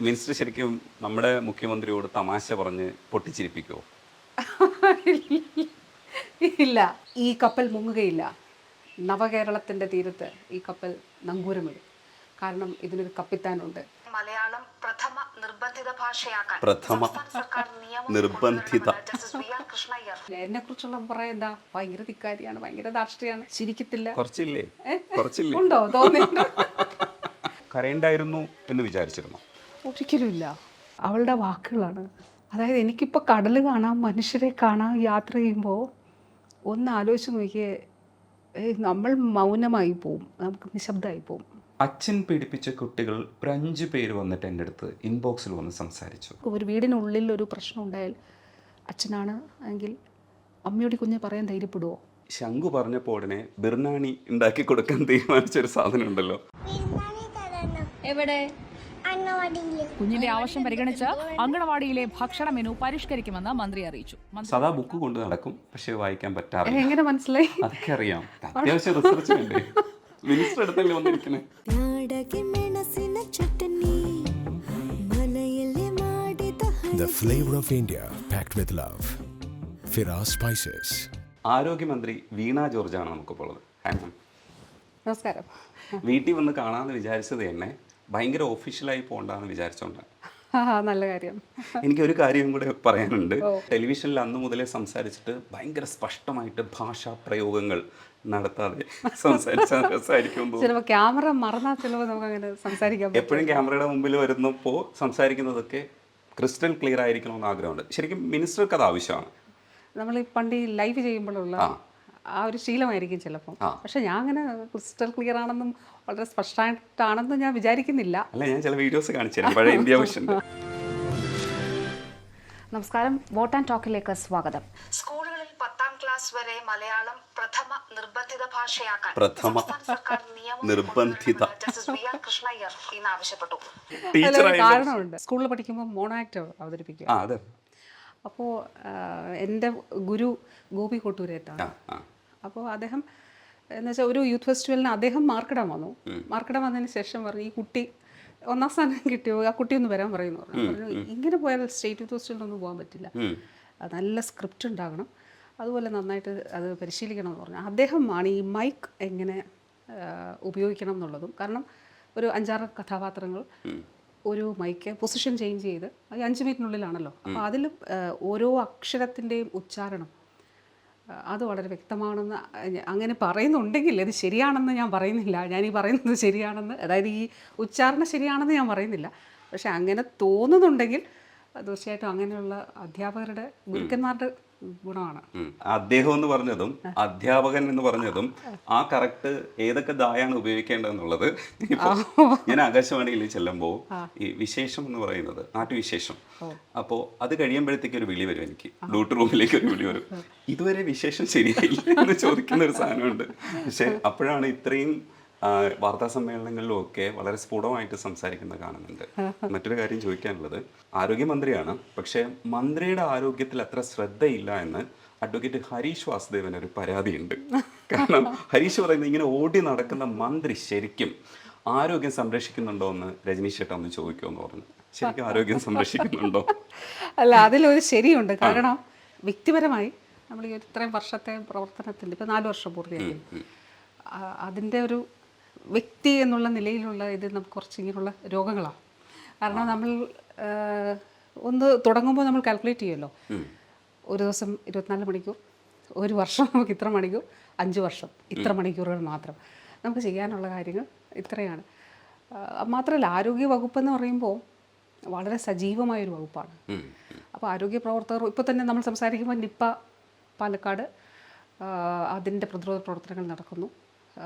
Minister ശരിക്കും നമ്മുടെ മുഖ്യമന്ത്രിയോട് തമാശ പറഞ്ഞ് പൊട്ടിച്ചിരിപ്പിക്കുമോ? ഇല്ല, ഈ കപ്പൽ മുങ്ങുകയില്ല. നവകേരളത്തിൻ്റെ തീരത്ത് ഈ കപ്പൽ നങ്കൂരമിടും. കാരണം ഇതിനൊരു കപ്പിത്താനുണ്ട്. മലയാളം പ്രഥമ നിർബന്ധിത ഭാഷയാക്കാൻ പ്രഥമ സംസ്ഥാന സർക്കാർ നിയമം നിർബന്ധിത. കൊണ്ടുവരണമെന്ന് ജസ്റ്റിസ് വി ആർ കൃഷ്ണയ്യർ എന്നെ കുറിച്ചുള്ള പറയാ എന്താ, ഭയങ്കര ധിക്കാരിയാണ്, ഭയങ്കര ധാർഷ്ട്രിയാണ്, ചിരിക്കത്തില്ല. കുറച്ചില്ലേ? കുറച്ചില്ലേ? ഉണ്ടോ തോന്നിയിട്ട്? കരയുണ്ടായിരുന്നു എന്ന് വിചാരിച്ചിരുന്നു. ഒരിക്കലുമില്ല. അവളുടെ വാക്കുകളാണ്. അതായത് എനിക്കിപ്പോൾ കടൽ കാണാം, മനുഷ്യരെ കാണാം, യാത്ര ചെയ്യുമ്പോൾ ഒന്ന് ആലോചിച്ച് നോക്കിയേ, നമ്മൾ മൗനമായി പോവും, നമുക്ക് നിശബ്ദമായി പോവും. അച്ഛൻ പീഡിപ്പിച്ച കുട്ടികൾ ഒരു 5 പേര് വന്നിട്ട് എൻ്റെ അടുത്ത് ഇൻബോക്സിൽ വന്ന് സംസാരിച്ചു. ഒരു വീടിനുള്ളിൽ ഒരു പ്രശ്നം ഉണ്ടായാൽ അച്ഛനാണ് എങ്കിൽ അമ്മയോട് കുഞ്ഞ് പറയാൻ ധൈര്യപ്പെടുവോ? ശംഖു പറഞ്ഞപ്പോൾ ഉടനെ ബിർനാണി ഉണ്ടാക്കി കൊടുക്കാൻ തീരുമാനിച്ചൊരു സാധനം ഉണ്ടല്ലോ. എവിടെ? കുഞ്ഞിന്റെ ആവശ്യം പരിഗണിച്ച് അങ്കണവാടിയിലെ ഭക്ഷണ മെനു പരിഷ്കരിക്കുമെന്ന് മന്ത്രി അറിയിച്ചു. സദാ ബുക്ക് കൊണ്ട് നടക്കും, പക്ഷെ വായിക്കാൻ പറ്റാറില്ല. എങ്ങനെ മനസ്സിലായി? അതൊക്കെ അറിയാം, അത്യാവശ്യം റിസർച്ച് വേണ്ടേ? മിനിസ്റ്റർ അടുത്തല്ലേ വന്നിരിക്കണേ. The flavor of India, packed with love. Firas Spices. ആരോഗ്യമന്ത്രി വീണ ജോർജാണ് നമുക്കിപ്പോൾ ഉള്ളത്. നമസ്കാരം. വീട്ടിൽ വന്ന് കാണാമെന്ന് വിചാരിച്ചത് തന്നെ ഭയങ്കര ഒഫീഷ്യലായി പോകണ്ടെന്ന് വിചാരിച്ചോണ്ട്. നല്ല കാര്യം. എനിക്കൊരു കാര്യം കൂടെ പറയാനുണ്ട്. ടെലിവിഷനിൽ അന്ന് മുതലേ സംസാരിച്ചിട്ട് ഭയങ്കര സ്പഷ്ടമായിട്ട് ഭാഷാ പ്രയോഗങ്ങൾ നടത്താതെ സംസാരിച്ചാൽ രസമായിരിക്കും. ചിലപ്പോൾ ക്യാമറ മറന്നാൽ ചിലപ്പോൾ നമുക്ക് അങ്ങനെ സംസാരിക്കാം. എപ്പോഴും ക്യാമറയുടെ മുമ്പിൽ വരുന്നപ്പോൾ സംസാരിക്കുന്നതൊക്കെ ക്രിസ്റ്റൽ ക്ലിയർ ആയിരിക്കണമെന്ന് ആഗ്രഹമുണ്ട്. ശരിക്കും മിനിസ്റ്റർക്ക് അത് ആവശ്യമാണ്. നമ്മൾ ഈ പണ്ട് ഈ ലൈവ് ചെയ്യുമ്പോഴുള്ള ആ ഒരു ശീലമായിരിക്കും ചിലപ്പോൾ. പക്ഷെ ഞാൻ അങ്ങനെ ക്രിസ്റ്റൽ ക്ലിയർ ആണെന്നും വളരെ സ്പഷ്ടമായിട്ടാണെന്നും ഞാൻ വിചാരിക്കുന്നില്ല. അല്ല, ഞാൻ ചില വീഡിയോസ് കാണിച്ചു തരാം, പഴയ ഇന്ത്യ വിഷൻ്റെ. നമസ്കാരം, വോട്ട് ആൻഡ് ടോക്കിലേക്ക് സ്വാഗതം. സ്കൂളുകളിൽ 10ാം ക്ലാസ് വരെ മലയാളം പ്രഥമ നിർബന്ധിത ഭാഷയാക്കാൻ പ്രഥമ സംസ്ഥാന സർക്കാർ നിയമം നിർബന്ധിത. കൊണ്ടുവരണമെന്ന് ജസ്റ്റിസ് വി ആർ കൃഷ്ണയ്യർ ഇന്ന് ആവശ്യപ്പെട്ടു. ടീച്ചറായി കാരണമുണ്ട്. സ്കൂളിൽ പഠിക്കുമ്പോൾ മോണോ ആക്ട് അവതരിപ്പിക്കുക. അതെ. അപ്പോൾ എൻ്റെ ഗുരു ഗോപി കൊട്ടൂരേറ്റാണ്. അപ്പോൾ അദ്ദേഹം എന്ന് വെച്ചാൽ ഒരു യൂത്ത് ഫെസ്റ്റിവലിന് അദ്ദേഹം മാർക്കിടാൻ വന്നു. മാർക്കിടാൻ വന്നതിന് ശേഷം പറഞ്ഞു, ഈ കുട്ടി 1ാം സ്ഥാനം കിട്ടിയോ, ആ കുട്ടി ഒന്ന് വരാൻ പറയുന്നു പറഞ്ഞു. ഇങ്ങനെ പോയാൽ സ്റ്റേറ്റ് യൂത്ത് ഫെസ്റ്റിവലിനൊന്നും പോകാൻ പറ്റില്ല, നല്ല സ്ക്രിപ്റ്റ് ഉണ്ടാകണം, അതുപോലെ നന്നായിട്ട് അത് പരിശീലിക്കണം എന്ന് പറഞ്ഞു. അദ്ദേഹമാണ് ഈ മൈക്ക് എങ്ങനെ ഉപയോഗിക്കണം എന്നുള്ളതും. കാരണം ഒരു 5-6 കഥാപാത്രങ്ങൾ ഒരു മൈക്ക് പൊസിഷൻ ചേഞ്ച് ചെയ്ത് 5 മിനിറ്റിനുള്ളിലാണല്ലോ. അപ്പോൾ അതിൽ ഓരോ അക്ഷരത്തിൻ്റെയും ഉച്ചാരണം അത് വളരെ വ്യക്തമാണെന്ന് അങ്ങനെ പറയുന്നുണ്ടെങ്കിൽ അത് ശരിയാണെന്ന് ഞാൻ പറയുന്നില്ല. ഞാൻ ഈ പറയുന്നത് ശരിയാണെന്ന്, അതായത് ഈ ഉച്ചാരണം ശരിയാണെന്ന് ഞാൻ പറയുന്നില്ല. പക്ഷെ അങ്ങനെ തോന്നുന്നുണ്ടെങ്കിൽ തീർച്ചയായിട്ടും അങ്ങനെയുള്ള അധ്യാപകരുടെ ഗുരുക്കന്മാരുടെ ഗുണമാണ്. അദ്ദേഹം എന്ന് പറഞ്ഞതും അധ്യാപകൻ എന്ന് പറഞ്ഞതും ആ കറക്റ്റ് ഏതൊക്കെ ദായാണ് ഉപയോഗിക്കേണ്ടതെന്നുള്ളത്. ഇപ്പോൾ ഞാൻ ആകാശവാണിയിൽ ചെല്ലുമ്പോൾ ഈ വിശേഷം എന്ന് പറയുന്നത് നാട്ടുവിശേഷം, അപ്പോൾ അത് കഴിയുമ്പോഴത്തേക്ക് ഒരു വിളി വരും, എനിക്ക് ഡ്യൂട്ടി റൂമിലേക്ക് ഒരു വിളി വരും, ഇതുവരെ വിശേഷം ശരിയായില്ല എന്ന് ചോദിക്കുന്ന ഒരു സാധനമുണ്ട്. പക്ഷെ അപ്പോഴാണ് ഇത്രയും വാർത്താ സമ്മേളനങ്ങളിലും ഒക്കെ വളരെ സ്ഫുടമായിട്ട് സംസാരിക്കുന്നത് കാണുന്നുണ്ട്. മറ്റൊരു കാര്യം ചോദിക്കാനുള്ളത്, ആരോഗ്യമന്ത്രിയാണ്, പക്ഷേ മന്ത്രിയുടെ ആരോഗ്യത്തിൽ അത്ര ശ്രദ്ധയില്ല എന്ന് അഡ്വക്കേറ്റ് ഹരീഷ് വാസുദേവന് ഒരു പരാതിയുണ്ട്. കാരണം ഹരീഷ് പറയുന്നത്, ഇങ്ങനെ ഓടി നടക്കുന്ന മന്ത്രി ശരിക്കും ആരോഗ്യം സംരക്ഷിക്കുന്നുണ്ടോ എന്ന് രജനീഷ് ചേട്ടാ ഒന്ന് ചോദിക്കുമെന്ന് പറഞ്ഞു. ശരിക്കും ആരോഗ്യം സംരക്ഷിക്കുന്നുണ്ടോ? അല്ല, അതിലൊരു ശരിയുണ്ട്. കാരണം വ്യക്തിപരമായി നമ്മൾ ഈ ഇത്രയും വർഷത്തെ പ്രവർത്തനത്തിൽ ഇപ്പോൾ 4 വർഷം പൂർത്തിയായി. അതിൻ്റെ ഒരു വ്യക്തി എന്നുള്ള നിലയിലുള്ള ഇത് നമുക്ക് കുറച്ച് ഇങ്ങനെയുള്ള രോഗങ്ങളാണ്. കാരണം നമ്മൾ ഒന്ന് തുടങ്ങുമ്പോൾ നമ്മൾ കാൽക്കുലേറ്റ് ചെയ്യുമല്ലോ, ഒരു ദിവസം 24 മണിക്കൂർ, ഒരു വർഷം നമുക്ക് ഇത്ര മണിക്കൂർ, 5 വർഷം ഇത്ര മണിക്കൂറുകൾ മാത്രം നമുക്ക് ചെയ്യാനുള്ള കാര്യങ്ങൾ ഇത്രയാണ്. മാത്രമല്ല ആരോഗ്യ വകുപ്പെന്ന് പറയുമ്പോൾ വളരെ സജീവമായൊരു വകുപ്പാണ്. അപ്പോൾ ആരോഗ്യ പ്രവർത്തകർ ഇപ്പോൾ തന്നെ നമ്മൾ സംസാരിക്കുമ്പോൾ നിപ്പ പാലക്കാട് അതിൻ്റെ പ്രതിരോധ പ്രവർത്തനങ്ങൾ നടക്കുന്നു.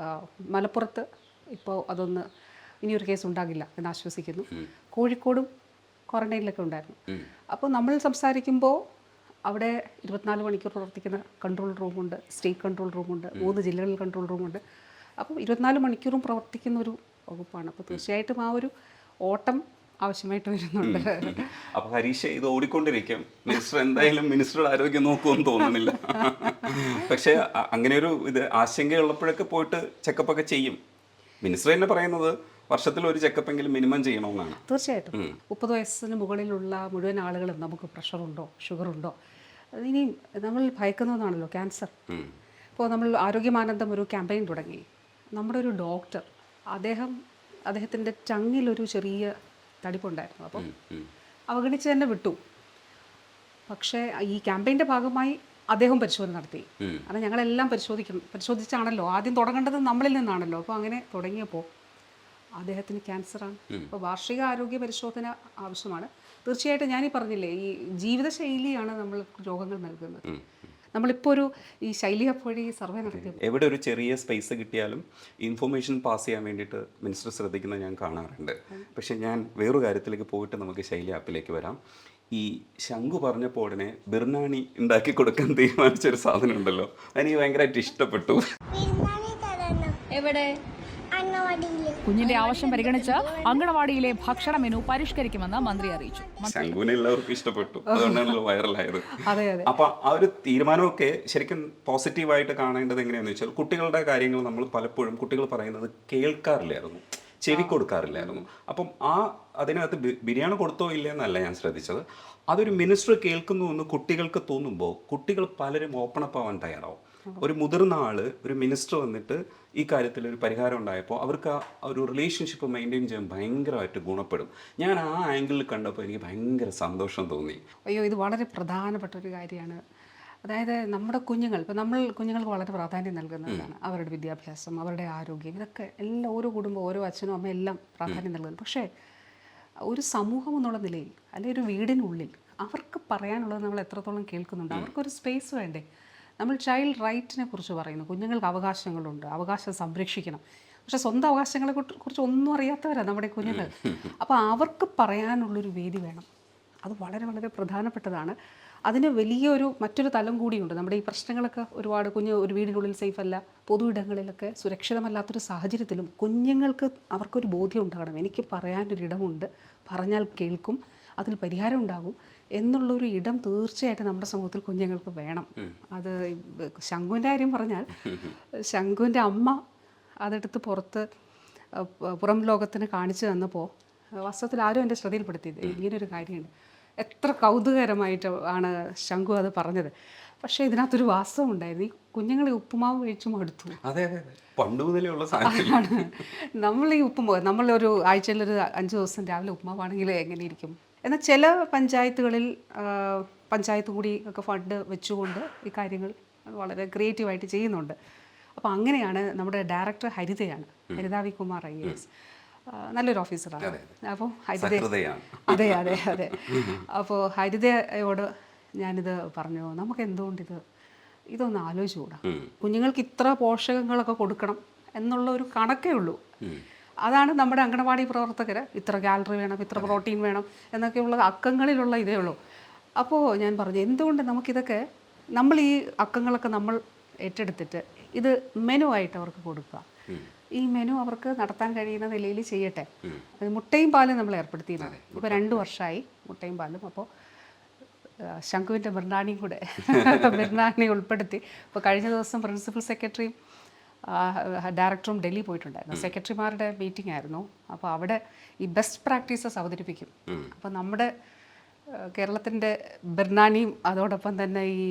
മലപ്പുറത്ത് ഇപ്പോൾ അതൊന്ന് ഇനിയൊരു കേസ് ഉണ്ടാകില്ല എന്ന് ആശ്വസിക്കുന്നു. കോഴിക്കോടും ക്വാറന്റൈനിലൊക്കെ ഉണ്ടായിരുന്നു. അപ്പോൾ നമ്മൾ സംസാരിക്കുമ്പോൾ അവിടെ 24 മണിക്കൂർ പ്രവർത്തിക്കുന്ന കൺട്രോൾ റൂമുണ്ട്, സ്റ്റേറ്റ് കൺട്രോൾ റൂമുണ്ട്, 3 ജില്ലകളിൽ കൺട്രോൾ റൂമുണ്ട്. അപ്പോൾ 24 മണിക്കൂറും പ്രവർത്തിക്കുന്ന ഒരു വകുപ്പാണ്. അപ്പോൾ തീർച്ചയായിട്ടും ആ ഒരു ഓട്ടം ആവശ്യമായിട്ട് വരുന്നുണ്ട്. അപ്പൊ ഹരീഷ് ഇത് ഓടിക്കൊണ്ടിരിക്കും. മിനിസ്റ്റർ എന്തായാലും മിനിസ്റ്ററുടെ ആരോഗ്യം നോക്കുമെന്ന് തോന്നുന്നില്ല. പക്ഷെ അങ്ങനെ ഒരു ഇത് ആശങ്കയുള്ളപ്പോഴൊക്കെ പോയിട്ട് ചെക്കപ്പ് ഒക്കെ ചെയ്യും. മിനിസ്റ്റർ തന്നെ പറയുന്നത് വർഷത്തിൽ ഒരു ചെക്കപ്പ് എങ്കിലും മിനിമം ചെയ്യണമെന്നാണ്. തീർച്ചയായിട്ടും 30 വയസ്സിന് മുകളിലുള്ള മുഴുവൻ ആളുകളും നമുക്ക് പ്രഷറുണ്ടോ ഷുഗറുണ്ടോ ഇനി നമ്മൾ ഭയക്കുന്നതാണല്ലോ ക്യാൻസർ. ഇപ്പോൾ നമ്മൾ ആരോഗ്യമാനന്ദം ഒരു ക്യാമ്പയിൻ തുടങ്ങി. നമ്മുടെ ഒരു ഡോക്ടർ അദ്ദേഹത്തിൻ്റെ ചങ്ങിലൊരു ചെറിയ തടിപ്പുണ്ടായിരുന്നു. അപ്പം അവഗണിച്ച് തന്നെ വിട്ടു. പക്ഷേ ഈ ക്യാമ്പയിൻ്റെ ഭാഗമായി അദ്ദേഹം പരിശോധന നടത്തി. അത് ഞങ്ങളെല്ലാം പരിശോധിച്ചാണല്ലോ ആദ്യം തുടങ്ങേണ്ടത് നമ്മളിൽ നിന്നാണല്ലോ. അപ്പോൾ അങ്ങനെ തുടങ്ങിയപ്പോൾ അദ്ദേഹത്തിന് ക്യാൻസറാണ്. അപ്പോൾ വാർഷിക ആരോഗ്യ പരിശോധന ആവശ്യമാണ്. തീർച്ചയായിട്ടും ഞാനീ പറഞ്ഞില്ലേ, ഈ ജീവിതശൈലിയാണ് നമ്മൾ രോഗങ്ങൾ നൽകുന്നത്. നമ്മളിപ്പോൾ ഈ ശൈലി അപ്പോഴേ സർവേ നടത്തി എവിടെ ഒരു ചെറിയ സ്പേസ് കിട്ടിയാലും ഇൻഫർമേഷൻ പാസ് ചെയ്യാൻ വേണ്ടിയിട്ട് മിനിസ്റ്റർ ശ്രദ്ധിക്കുന്നത് ഞാൻ കാണാറുണ്ട്. പക്ഷേ ഞാൻ വേറൊരു കാര്യത്തിലേക്ക് പോയിട്ട് നമുക്ക് ശൈലി ആപ്പിലേക്ക് വരാം. ഈ ശംഖു പറഞ്ഞപ്പോൾ ഉടനെ ബിർനാണി ഉണ്ടാക്കി കൊടുക്കാൻ തീരുമാനിച്ചൊരു സാധനം ഉണ്ടല്ലോ, എനിക്ക് ഭയങ്കരമായിട്ട് ഇഷ്ടപ്പെട്ടു. എവിടെ? കുഞ്ഞിന്റെ ആവശ്യം പരിഗണിച്ച് അങ്കണവാടിയിലെ ഭക്ഷണ മെനു പരിഷ്കരിക്കുമെന്ന് മന്ത്രി അറിയിച്ചു. ശംഖുവിനെ എല്ലാവർക്കും ഇഷ്ടപ്പെട്ടു, അതുകൊണ്ടാണല്ലോ വൈറലായത്. അതെ അതെ. അപ്പൊ ആ ഒരു തീരുമാനമൊക്കെ ശരിക്കും പോസിറ്റീവായിട്ട് കാണേണ്ടത് എങ്ങനെയാണെന്ന് വെച്ചാൽ, കുട്ടികളുടെ കാര്യങ്ങൾ നമ്മൾ പലപ്പോഴും കുട്ടികൾ പറയുന്നത് കേൾക്കാറില്ലായിരുന്നു, ചെവി കൊടുക്കാറില്ലായിരുന്നു. അപ്പം അതിനകത്ത് ബിരിയാണി കൊടുത്തോ ഇല്ലയെന്നല്ല ഞാൻ ശ്രദ്ധിച്ചത്, അതൊരു മിനിസ്റ്റർ കേൾക്കുന്നു എന്ന് കുട്ടികൾക്ക് തോന്നുമ്പോൾ കുട്ടികൾ പലരും ഓപ്പണപ്പ് ആവാൻ തയ്യാറാവും. ഒരു മുതിർന്ന ആള്, ഒരു മിനിസ്റ്റർ വന്നിട്ട് ഈ കാര്യത്തിൽ ഒരു പരിഹാരം ഉണ്ടായപ്പോൾ അവർക്ക് ആ ഒരു റിലേഷൻഷിപ്പ് മെയിൻറ്റെയിൻ ചെയ്യാൻ ഭയങ്കരമായിട്ട് ഗുണപ്പെടും. ഞാൻ ആ ആംഗിളിൽ കണ്ടപ്പോൾ എനിക്ക് ഭയങ്കര സന്തോഷം തോന്നി. അയ്യോ, ഇത് വളരെ പ്രധാനപ്പെട്ട ഒരു കാര്യമാണ്. അതായത് നമ്മുടെ കുഞ്ഞുങ്ങൾ, ഇപ്പോൾ നമ്മൾ കുഞ്ഞുങ്ങൾക്ക് വളരെ പ്രാധാന്യം നൽകുന്നതാണ്. അവരുടെ വിദ്യാഭ്യാസം, അവരുടെ ആരോഗ്യം, ഇതൊക്കെ എല്ലാം ഓരോ കുടുംബം, ഓരോ അച്ഛനും അമ്മയും എല്ലാം പ്രാധാന്യം നൽകുന്നു. പക്ഷേ ഒരു സമൂഹം എന്നുള്ള നിലയിൽ, അല്ലെങ്കിൽ ഒരു വീടിനുള്ളിൽ അവർക്ക് പറയാനുള്ളത് നമ്മൾ എത്രത്തോളം കേൾക്കുന്നുണ്ട്? അവർക്കൊരു സ്പേസ് വേണ്ടേ? നമ്മൾ ചൈൽഡ് റൈറ്റിനെ കുറിച്ച് പറയുന്നു. കുഞ്ഞുങ്ങൾക്ക് അവകാശങ്ങളുണ്ട്, അവകാശം സംരക്ഷിക്കണം. പക്ഷെ സ്വന്തം അവകാശങ്ങളെ കുറിച്ച് ഒന്നും അറിയാത്തവരാണ് നമ്മുടെ കുഞ്ഞുങ്ങൾ. അപ്പോൾ അവർക്ക് പറയാനുള്ളൊരു വേദി വേണം. അത് വളരെ വളരെ പ്രധാനപ്പെട്ടതാണ്. അതിന് മറ്റൊരു തലം കൂടിയുണ്ട്. നമ്മുടെ ഈ പ്രശ്നങ്ങളൊക്കെ ഒരുപാട് ഒരു വീടിനുള്ളിൽ സേഫ് അല്ല, പൊതു ഇടങ്ങളിലൊക്കെ സുരക്ഷിതമല്ലാത്തൊരു സാഹചര്യത്തിലും കുഞ്ഞുങ്ങൾക്ക് അവർക്കൊരു ബോധ്യം ഉണ്ടാകണം. എനിക്ക് പറയാനൊരിടമുണ്ട്, പറഞ്ഞാൽ കേൾക്കും, അതിൽ പരിഹാരം ഉണ്ടാകും എന്നുള്ളൊരു ഇടം തീർച്ചയായിട്ടും നമ്മുടെ സമൂഹത്തിൽ കുഞ്ഞുങ്ങൾക്ക് വേണം. അത് ശംഖുവിൻ്റെ കാര്യം പറഞ്ഞാൽ, ശംഖുവിൻ്റെ അമ്മ അതെടുത്ത് പുറം ലോകത്തിന് കാണിച്ചു തന്നപ്പോൾ വാസ്തവത്തിൽ ആരും എൻ്റെ ശ്രദ്ധയിൽപ്പെടുത്തിയത് ഇങ്ങനൊരു കാര്യമുണ്ട്. എത്ര കൗതുകകരമായിട്ട് ആണ് ശംഖു അത് പറഞ്ഞത്. പക്ഷേ ഇതിനകത്തൊരു വാസ്തവം ഉണ്ടായിരുന്നു. ഈ കുഞ്ഞുങ്ങൾ ഉപ്പുമാവ് കഴിച്ചു മടുത്തു. അതെ അതെ, പണ്ട് മുതലുള്ള സാധനമാണ്. നമ്മൾ ഈ ഉപ്പുമാവ്, നമ്മളൊരു ആഴ്ചയിലൊരു 5 ദിവസം രാവിലെ ഉപ്പുമാവാണെങ്കിൽ എങ്ങനെ ഇരിക്കും? എന്നാൽ ചില പഞ്ചായത്തുകളിൽ പഞ്ചായത്ത് കൂടി ഒക്കെ ഫണ്ട് വെച്ചുകൊണ്ട് ഈ കാര്യങ്ങൾ വളരെ ക്രിയേറ്റീവായിട്ട് ചെയ്യുന്നുണ്ട്. അപ്പോൾ അങ്ങനെയാണ് നമ്മുടെ ഡയറക്ടർ ഹരിത വി കുമാർ IAS, നല്ലൊരു ഓഫീസറാണ്. അപ്പോൾ അതെ അതെ അതെ. അപ്പോൾ ഹരിതയോട് ഞാനിത് പറഞ്ഞു, നമുക്ക് എന്തുകൊണ്ട് ഇതൊന്ന് ആലോചിച്ചുകൂടാ? കുഞ്ഞുങ്ങൾക്ക് ഇത്ര പോഷകങ്ങളൊക്കെ കൊടുക്കണം എന്നുള്ള ഒരു കണക്കേ ഉള്ളൂ. അതാണ് നമ്മുടെ അങ്കണവാടി പ്രവർത്തകർ, ഇത്ര കാലറി വേണം, ഇത്ര പ്രോട്ടീൻ വേണം എന്നൊക്കെയുള്ള അക്കങ്ങളിലുള്ള ഇതേ ഉള്ളൂ. അപ്പോൾ ഞാൻ പറഞ്ഞു, എന്തുകൊണ്ട് നമുക്കിതൊക്കെ നമ്മൾ ഈ അക്കങ്ങളൊക്കെ നമ്മൾ ഏറ്റെടുത്തിട്ട് ഇത് മെനു ആയിട്ട് അവർക്ക് കൊടുക്കുക. ഈ മെനു അവർക്ക് നടത്താൻ കഴിയുന്ന നിലയിൽ ചെയ്യട്ടെ. മുട്ടയും പാലും നമ്മൾ ഏർപ്പെടുത്തിയിരുന്നു. ഇപ്പോൾ 2 വർഷമായി മുട്ടയും പാലും. അപ്പോൾ ശംഖുവിൻ്റെ ബിർനാണി ഉൾപ്പെടുത്തി. ഇപ്പോൾ കഴിഞ്ഞ ദിവസം പ്രിൻസിപ്പൽ സെക്രട്ടറിയും ഡയറക്ടറും ഡൽഹി പോയിട്ടുണ്ടായിരുന്നു. സെക്രട്ടറിമാരുടെ മീറ്റിംഗ് ആയിരുന്നു. അപ്പോൾ അവിടെ ഈ ബെസ്റ്റ് പ്രാക്ടീസസ് അവതരിപ്പിക്കും. അപ്പോൾ നമ്മുടെ കേരളത്തിൻ്റെ ബിർനാണിയും അതോടൊപ്പം തന്നെ ഈ